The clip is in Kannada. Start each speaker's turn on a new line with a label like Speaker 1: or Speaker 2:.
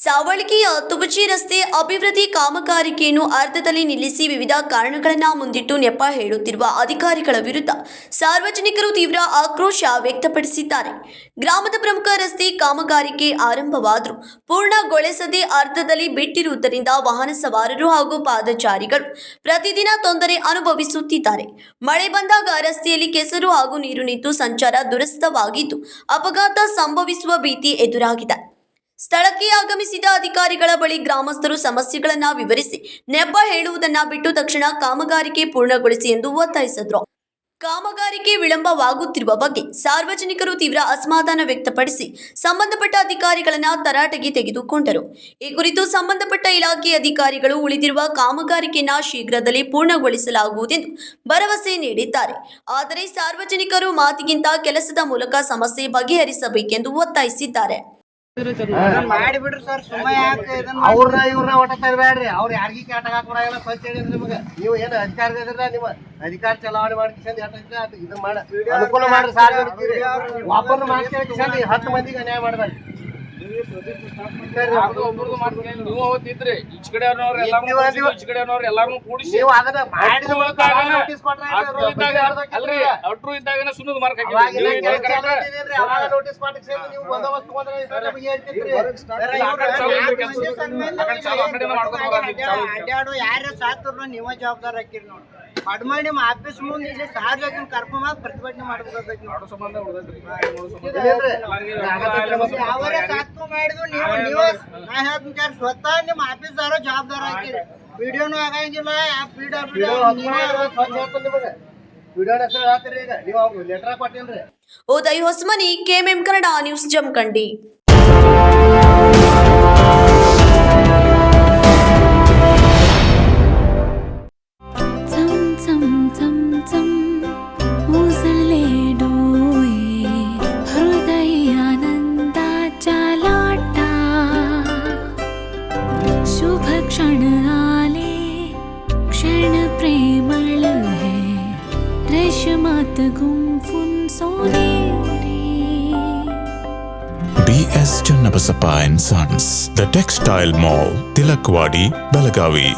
Speaker 1: ಸಾವಳಗಿಯ ತುಬಚಿ ರಸ್ತೆ ಅಭಿವೃದ್ಧಿ ಕಾಮಗಾರಿಕೆಯನ್ನು ಅರ್ಧದಲ್ಲಿ ನಿಲ್ಲಿಸಿ ವಿವಿಧ ಕಾರಣಗಳನ್ನು ಮುಂದಿಟ್ಟು ನೆಪ ಹೇಳುತ್ತಿರುವ ಅಧಿಕಾರಿಗಳ ವಿರುದ್ಧ ಸಾರ್ವಜನಿಕರು ತೀವ್ರ ಆಕ್ರೋಶ ವ್ಯಕ್ತಪಡಿಸಿದ್ದಾರೆ. ಗ್ರಾಮದ ಪ್ರಮುಖ ರಸ್ತೆ ಕಾಮಗಾರಿಕೆ ಆರಂಭವಾದರೂ ಪೂರ್ಣಗೊಳಿಸದೆ ಅರ್ಧದಲ್ಲಿ ಬಿಟ್ಟಿರುವುದರಿಂದ ವಾಹನ ಸವಾರರು ಹಾಗೂ ಪಾದಚಾರಿಗಳು ಪ್ರತಿದಿನ ತೊಂದರೆ ಅನುಭವಿಸುತ್ತಿದ್ದಾರೆ. ಮಳೆ ಬಂದಾಗ ರಸ್ತೆಯಲ್ಲಿ ಕೆಸರು ಹಾಗೂ ನೀರು ನಿಂತು ಸಂಚಾರ ದುರಸ್ಥವಾಗಿದ್ದು ಅಪಘಾತ ಸಂಭವಿಸುವ ಭೀತಿ ಎದುರಾಗಿದೆ. ಸ್ಥಳಕ್ಕೆ ಆಗಮಿಸಿದ ಅಧಿಕಾರಿಗಳ ಬಳಿ ಗ್ರಾಮಸ್ಥರು ಸಮಸ್ಯೆಗಳನ್ನು ವಿವರಿಸಿ ನೆಪ ಹೇಳುವುದನ್ನು ಬಿಟ್ಟು ತಕ್ಷಣ ಕಾಮಗಾರಿಕೆ ಪೂರ್ಣಗೊಳಿಸಿ ಎಂದು ಒತ್ತಾಯಿಸಿದರು. ಕಾಮಗಾರಿಕೆ ವಿಳಂಬವಾಗುತ್ತಿರುವ ಬಗ್ಗೆ ಸಾರ್ವಜನಿಕರು ತೀವ್ರ ಅಸಮಾಧಾನ ವ್ಯಕ್ತಪಡಿಸಿ ಸಂಬಂಧಪಟ್ಟ ಅಧಿಕಾರಿಗಳನ್ನು ತರಾಟೆಗೆ ತೆಗೆದುಕೊಂಡರು. ಈ ಕುರಿತು ಸಂಬಂಧಪಟ್ಟ ಇಲಾಖೆ ಅಧಿಕಾರಿಗಳು ಉಳಿದಿರುವ ಕಾಮಗಾರಿಕೆಯನ್ನು ಶೀಘ್ರದಲ್ಲೇ ಪೂರ್ಣಗೊಳಿಸಲಾಗುವುದೆಂದು ಭರವಸೆ ನೀಡಿದ್ದಾರೆ. ಆದರೆ ಸಾರ್ವಜನಿಕರು ಮಾತಿಗಿಂತ ಕೆಲಸದ ಮೂಲಕ ಸಮಸ್ಯೆ ಬಗೆಹರಿಸಬೇಕೆಂದು ಒತ್ತಾಯಿಸಿದ್ದಾರೆ.
Speaker 2: ಮಾಡಿಬಿಡ್ರಿ ಸರ್, ಸುಮ್ಮನೆ ಅವ್ರನ್ನ ಇವ್ರನ್ನ ಒಟ್ಟ ತರಬೇಡ್ರಿ. ಅವ್ರು ಯಾರಿಗೂ ಕೇಟ ಹಾಕೊಡಲ್ಲ. ಸ್ವಚ್ಛ ಹೇಳಿದ್ರಿ ನಿಮಗೆ. ನೀವು ಏನು ಅಧಿಕಾರದ ಇದ್ರ ನಿಮ್ಮ ಅಧಿಕಾರ ಚಲಾವಣೆ ಮಾಡಿ ಇದು ಮಾಡ ಅನುಕೂಲ ಮಾಡ್ರಿ. ಸಾರ್ವಜನಿಕರಿಗೆ ಒಬ್ಬರನ್ನ ಮಾಡ್ಕೊಂಡು 10 ಮಂದಿಗೆ ಅನ್ಯಾಯ ಮಾಡಬೇಡ್ರಿ.
Speaker 3: ಯಾರ ಸಾತ್ರು ನೀವ ಜವಾಬ್ದಾರ ಹಾಕಿರಿ ನೋಡಿ. ಮಾಡಿ ನಿಮ್ಮ ಆಫೀಸ್ ಮುಂದೆ ಇಲ್ಲಿ ಸಾರ್ವಜನಿಕ ಕರ್ಕೊಂಡ್ ಪ್ರತಿಭಟನೆ ಮಾಡಬೇಕಾಗೈತಿ. ಅವರೇ ಸಾತ್ಕು ಮಾಡಿದ್ರು ನೀವು ನಾ ಹೇಳ್ತೀನಿ ಸ್ವತಃ ನಿಮ್ಮ ಆಫೀಸ್ದಾರ ಜವಾಬ್ದಾರ ಹಾಕಿರಿ. ವಿಡಿಯೋನು ಆಗಂಗಿಲ್ಲ.
Speaker 1: Uday Hosamani, KMM Kannada news, Jamakhandi.
Speaker 4: शुभ क्षण आले क्षण प्रेमळ है रेशमात गुंफून सोनेरी.
Speaker 5: BS Channabasappa and Sons, The Textile Mall, Tilakwadi, Belagavi.